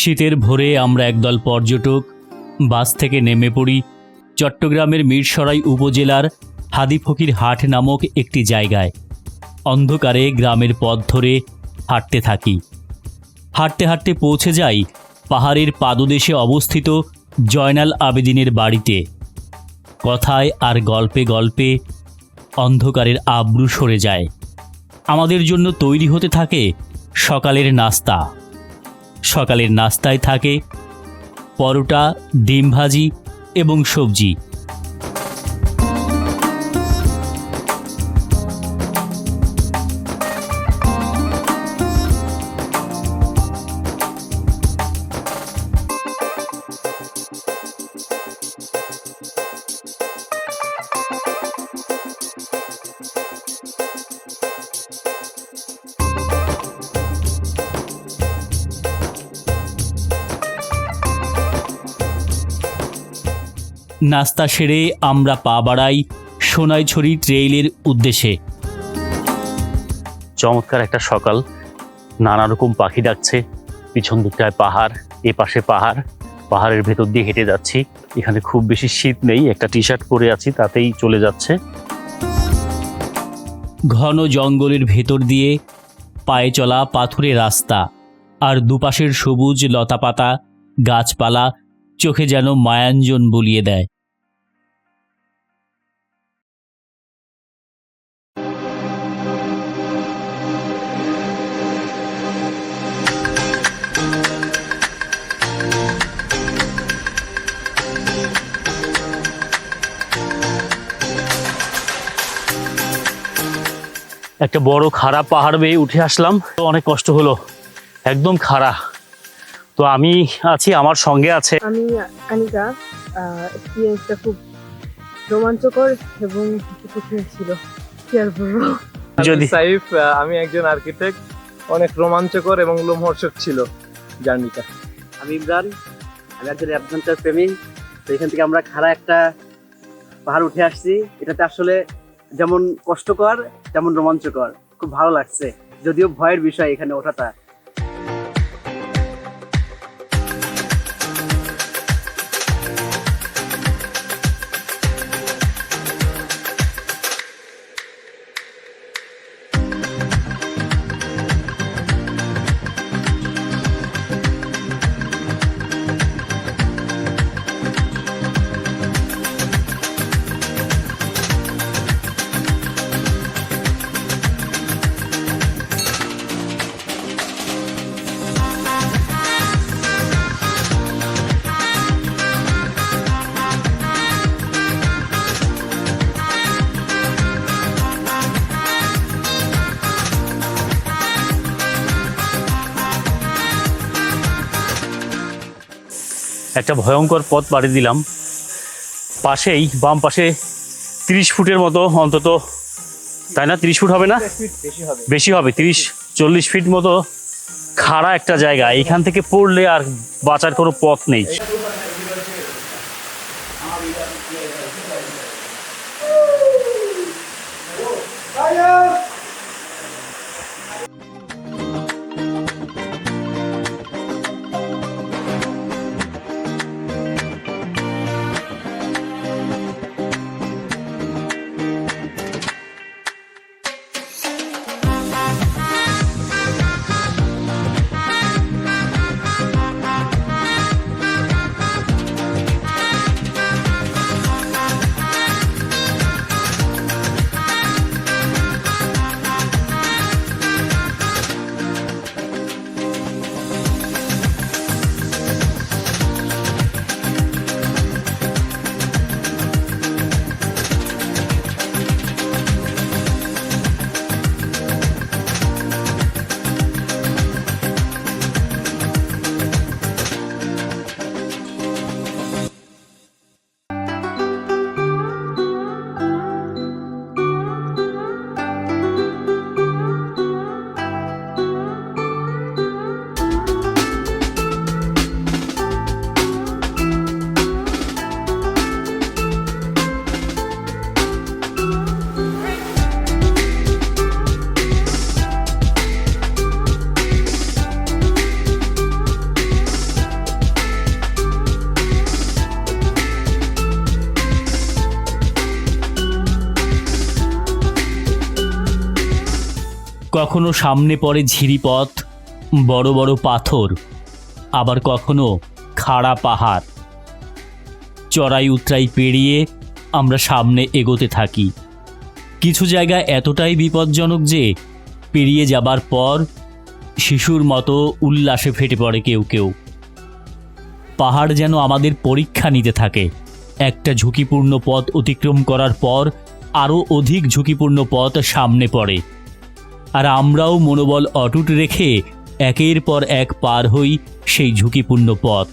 শীতের ভোরে আমরা একদল পর্যটক বাস থেকে নেমে পড়ি চট্টগ্রামের মিরসরাই উপজেলার হাদিফকির হাট নামক একটি জায়গায়। অন্ধকারে গ্রামের পথ ধরে হাঁটতে থাকি। হাঁটতে হাঁটতে পৌঁছে যাই পাহাড়ের পাদদেশে অবস্থিত জয়নাল আবেদিনের বাড়িতে। কথায় আর গল্পে গল্পে অন্ধকারের আব্রু সরে যায়। আমাদের জন্য তৈরি হতে থাকে সকালের নাস্তা। সকালের নাস্তায় থাকে পরোটা, ডিম ভাজি এবং সবজি। নাস্তা সেরে আমরা পা বাড়াই সোনাইছড়ি ট্রেইলের উদ্দেশ্যে। চমৎকার একটা সকাল, নানা রকম পাখি ডাকছে। পিছন দিকটায় পাহাড়, এ পাশে পাহাড়, পাহাড়ের ভেতর দিয়ে হেঁটে যাচ্ছি। এখানে খুব বেশি শীত নেই, একটা টি শার্ট পরে আছি, তাতেই চলে যাচ্ছে। ঘন জঙ্গলের ভেতর দিয়ে পায়ে চলা পাথুরে রাস্তা, আর দুপাশের সবুজ লতাপাতা গাছপালা চোখে যেন মায়াঞ্জন বুলিয়ে দেয়। একটা বড় খাড়া পাহাড় বেয়ে উঠে আসলাম, তো অনেক কষ্ট হলো, একদম খাড়া। তো আমি আছি, আমার সঙ্গে আছে আমি আনিকা। এক্সপিরিয়েন্সটা খুব রোমাঞ্চকর এবং কঠিন ছিল। শেয়ার করবো। যদি সাইফ, আমি একজন আর্কিটেক্ট, অনেক রোমাঞ্চকর এবং লোমহর্ষক ছিল জার্নিটা। আমি ইমরান, আমি একজন অ্যাডভেঞ্চার প্রেমী। তো এখান থেকে আমরা খাড়া একটা পাহাড় উঠে আসছি। এটাতে আসলে যেমন কষ্টকর তেমন রোমাঞ্চকর, খুব ভালো লাগছে, যদিও ভয়ের বিষয় এখানে ওঠাটা। একটা ভয়ঙ্কর পথ পাড়ি দিলাম। পাশেই বাম পাশে 30 ফুটের মতো অন্তত, তাই না? 30 ফুট হবে না, বেশি হবে, 30-40 ফিট মতো খাড়া একটা জায়গা। এখান থেকে পড়লে আর বাঁচার কোনো পথ নেই। কখনো সামনে পড়ে ঝিরিপথ, বড় বড় পাথর, আবার কখনো খাড়া পাহাড়। চড়াই উতরাই পেরিয়ে আমরা সামনে এগোতে থাকি। কিছু জায়গা এতটাই বিপজ্জনক যে পেরিয়ে যাবার পর শিশুর মতো উল্লাসে ফেটে পড়ে কেউ কেউ। পাহাড় যেন আমাদের পরীক্ষা নিতে থাকে। একটা ঝুঁকিপূর্ণ পথ অতিক্রম করার পর আরও অধিক ঝুঁকিপূর্ণ পথ সামনে পড়ে, আর আমরাও মনোবল অটুট রেখে একের পর এক পার হই সেই ঝুঁকিপূর্ণ পথ।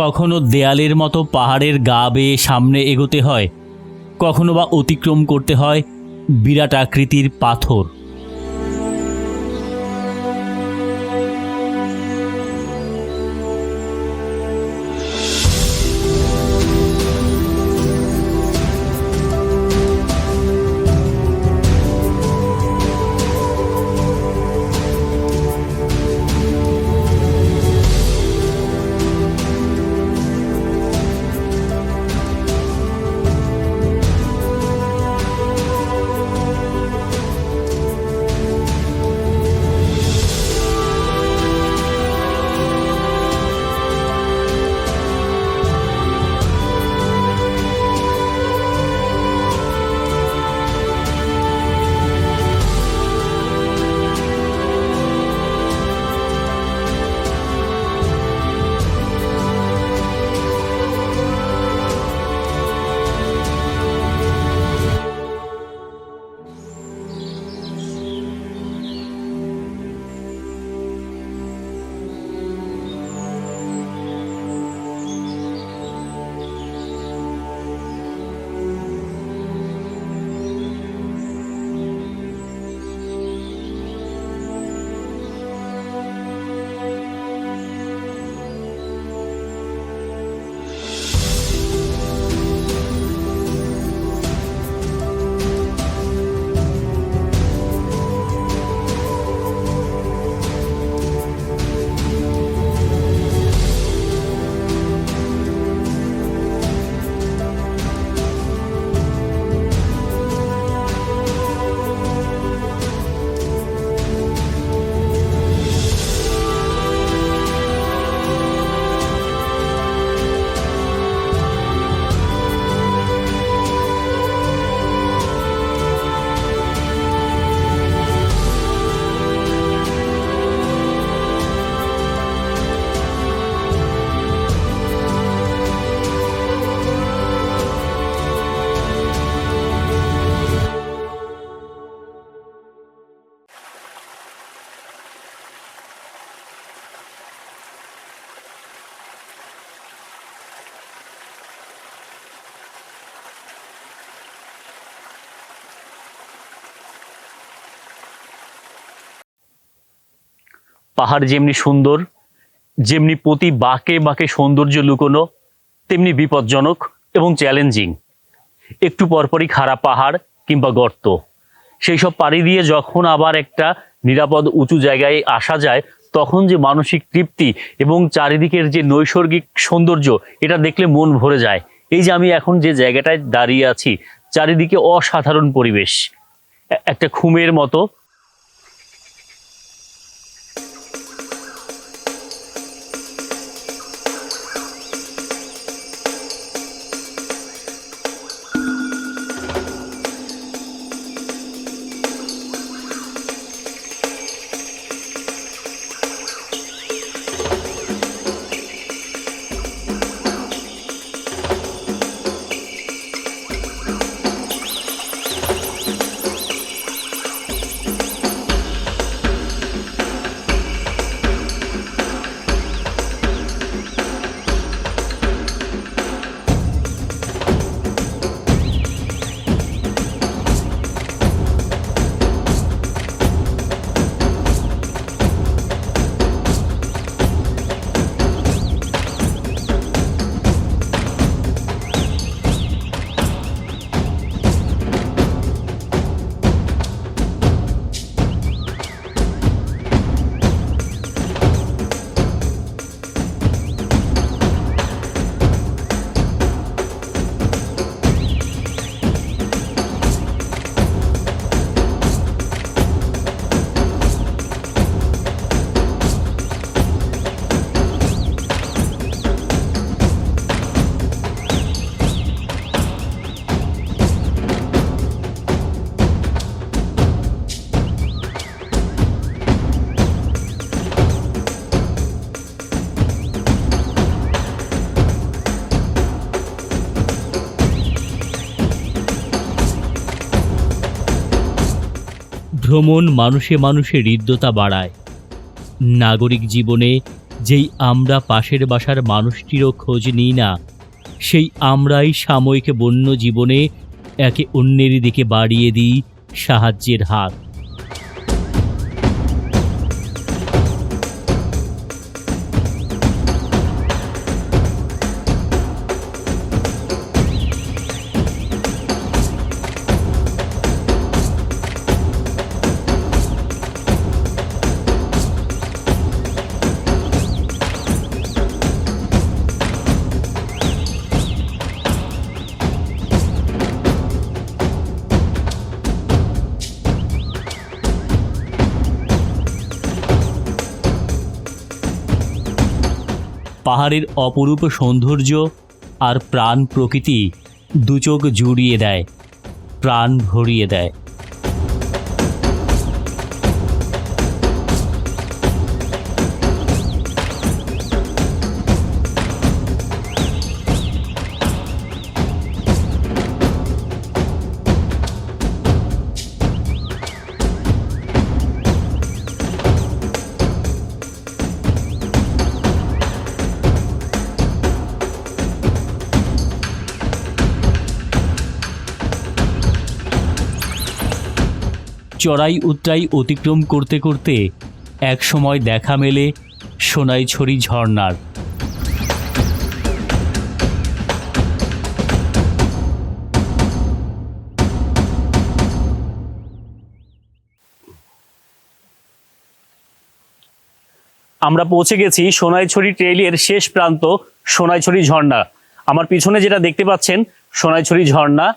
কখনো দেয়ালের মতো পাহাড়ের গা বেয়ে সামনে এগোতে হয়, কখনো বা অতিক্রম করতে হয় বিরাট আকৃতির পাথর। পাহাড় যেমনি সুন্দর, যেমনি প্রতি বাঁকে বাঁকে সৌন্দর্য লুকোনো, তেমনি বিপজ্জনক এবং চ্যালেঞ্জিং। একটু পরপরই খারাপ পাহাড় কিংবা গর্ত, সেই সব পাড়ি দিয়ে যখন আবার একটা নিরাপদ উঁচু জায়গায় আসা যায় তখন যে মানসিক তৃপ্তি এবং চারিদিকের যে নৈসর্গিক সৌন্দর্য, এটা দেখলে মন ভরে যায়। এই যে আমি এখন যে জায়গাটায় দাঁড়িয়ে আছি, চারিদিকে অসাধারণ পরিবেশ, একটা ঘুমের মতো। ভ্রমণ মানুষে মানুষে হৃদ্যতা বাড়ায়। নাগরিক জীবনে যেই আমরা পাশের বাসার মানুষটিরও খোঁজ নিই না, সেই আমরাই সাময়িক বন্য জীবনে একে অন্যের দিকে বাড়িয়ে দিই সাহায্যের হাত। পাহাড়ের অপরূপ সৌন্দর্য আর প্রাণ প্রকৃতি দুচোখ জুড়িয়ে দেয়, প্রাণ ভরিয়ে দেয়। চড়াই উতরাই অতিক্রম করতে করতে এক সময় দেখা মেলে সোনাইছড়ি ঝর্ণার। আমরা পৌঁছে গেছি সোনাইছড়ি ট্রেইলের শেষ প্রান্ত সোনাইছড়ি ঝর্ণা। আমার পিছনে যেটা দেখতে পাচ্ছেন সোনাইছড়ি ঝর্ণা।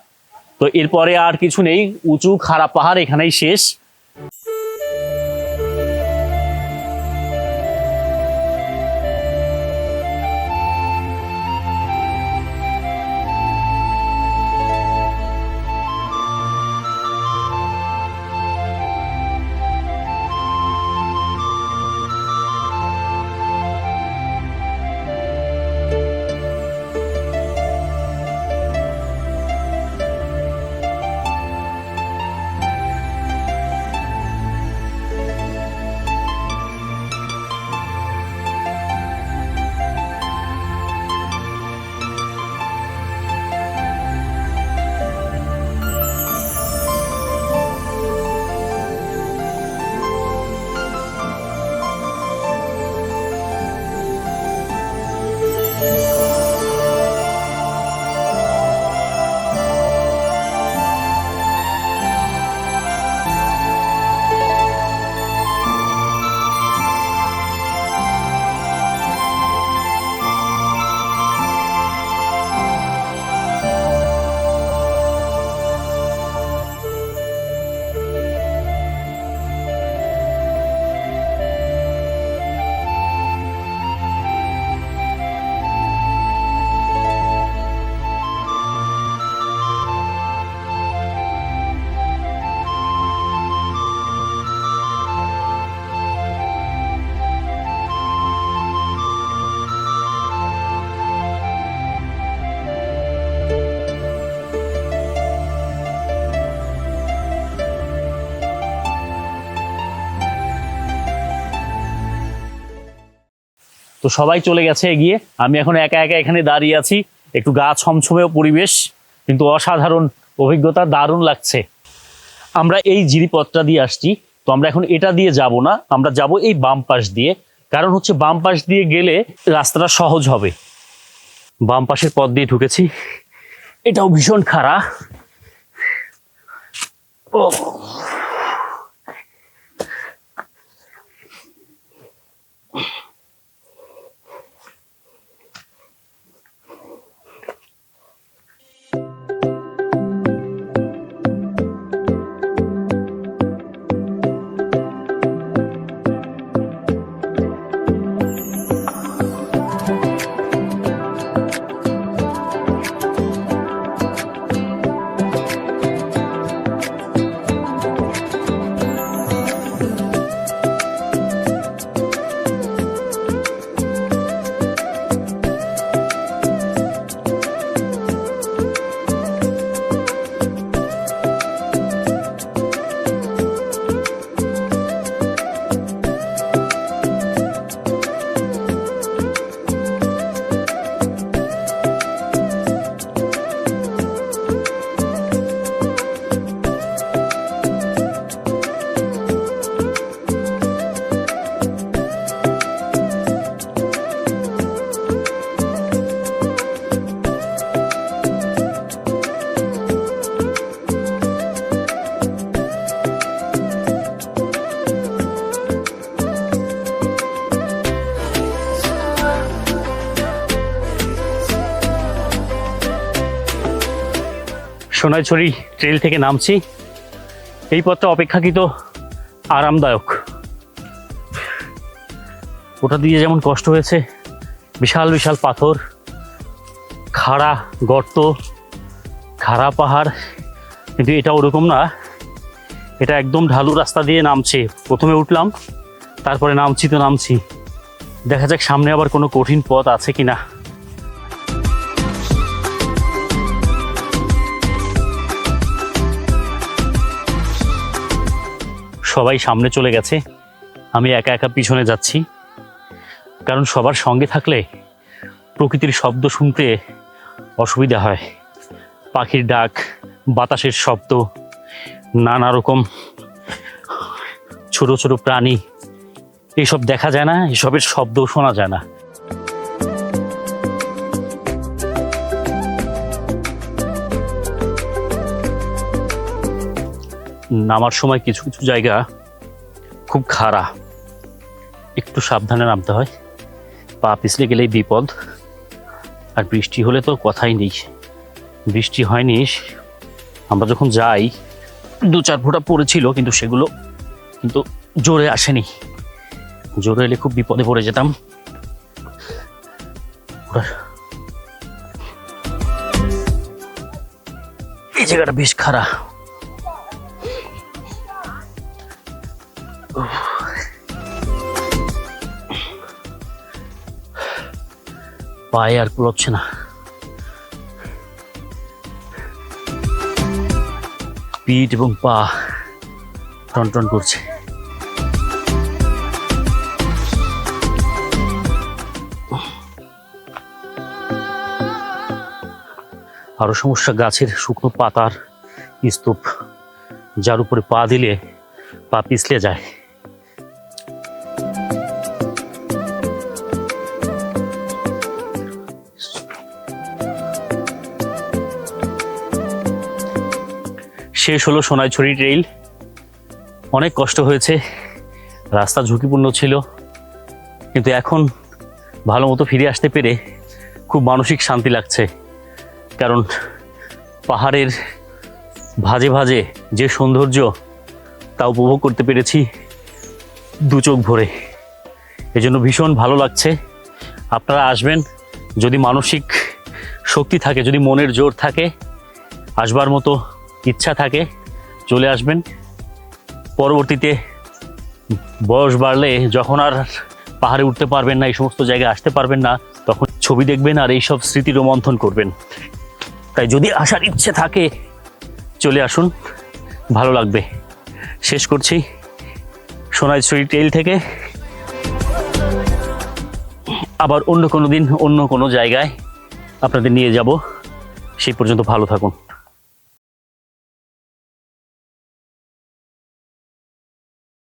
তো এরপরে আর কিছু নেই, উঁচু খাড়া পাহাড় এখানেই শেষ। তো সবাই চলে গেছে এগিয়ে, আমি এখন একা একা এখানে দাঁড়িয়ে আছি। একটু গা ছমছমেও পরিবেশ, কিন্তু অসাধারণ অভিজ্ঞতা, দারুণ লাগছে। আমরা এই জিরিপথটা দিয়ে আসছি, তো আমরা এখন এটা দিয়ে যাব না, আমরা যাব এই বাম পাশ দিয়ে। কারণ হচ্ছে বাম পাশ দিয়ে গেলে রাস্তাটা সহজ হবে। বাম পাশের পথ দিয়ে ঢুকেছি, এটাও ভীষণ খাড়া। ও সোনাইছড়ি ট্রেল থেকে নামছি। এই পথটা অপেক্ষাকৃত আরামদায়ক। ওটা দিয়ে যেমন কষ্ট হয়েছে, বিশাল বিশাল পাথর, খাড়া গর্ত, খাড়া পাহাড়, কিন্তু এটা ওরকম না। এটা একদম ঢালু রাস্তা দিয়ে নামছে। প্রথমে উঠলাম, তারপরে নামছি তো নামছি। দেখা যাক সামনে আবার কোনো কঠিন পথ আছে কিনা। সবাই সামনে চলে গেছে, আমি একা একা পিছনে যাচ্ছি। কারণ সবার সঙ্গে থাকলে প্রকৃতির শব্দ শুনতে অসুবিধা হয়। পাখির ডাক, বাতাসের শব্দ, নানা রকম ছোট ছোট প্রাণী, এইসব দেখা যায় না, এসবের শব্দও শোনা যায় না। নামার সময় কিছু কিছু জায়গা খুব খাড়া, একটু সাবধানে নামতে হয়, পা পিছলে গেলেই বিপদ। আর বৃষ্টি হলে তো কথাই নেই। বৃষ্টি হয়নি, আমরা যখন যাই 2-4 ফোঁটা পড়েছিল, কিন্তু সেগুলো কিন্তু জোরে আসেনি। জোরে এলে খুব বিপদে পড়ে যেতাম। এই জায়গাটা বেশ খাড়া। পায়ে আর কুলোচ্ছে না। পিঠ এবং পা টনটন করছে। আরো সমস্যা গাছের শুকনো পাতার স্তূপ, যার উপরে পা দিলে পা পিছলে যায়। শেষ হলো সোনাইছড়ি ট্রেইল। অনেক কষ্ট হয়েছে, রাস্তা ঝুঁকিপূর্ণ ছিল, কিন্তু এখন ভালো মতো ফিরে আসতে পেরে খুব মানসিক শান্তি লাগছে। কারণ পাহাড়ের ভাজে ভাজে যে সৌন্দর্য, তা উপভোগ করতে পেরেছি 2 চোখ ভরে। এজন্য ভীষণ ভালো লাগছে। আপনারা আসবেন, যদি মানসিক শক্তি থাকে, যদি মনের জোর থাকে, আসবার মতো ইচ্ছা থাকে, চলে আসবেন। পরবর্তীতে বয়স বাড়লে যখন আর পাহাড়ে উঠতে পারবেন না, এই সমস্ত জায়গায় আসতে পারবেন না, তখন ছবি দেখবেন আর এইসব স্মৃতি রোমন্থন করবেন। তাই যদি আসার ইচ্ছে থাকে চলে আসুন, ভালো লাগবে। শেষ করছি সোনাইছড়ি ট্রেইল থেকে। আবার অন্য কোনো দিন অন্য কোনো জায়গায় আপনাদের নিয়ে যাব। সেই পর্যন্ত ভালো থাকুন।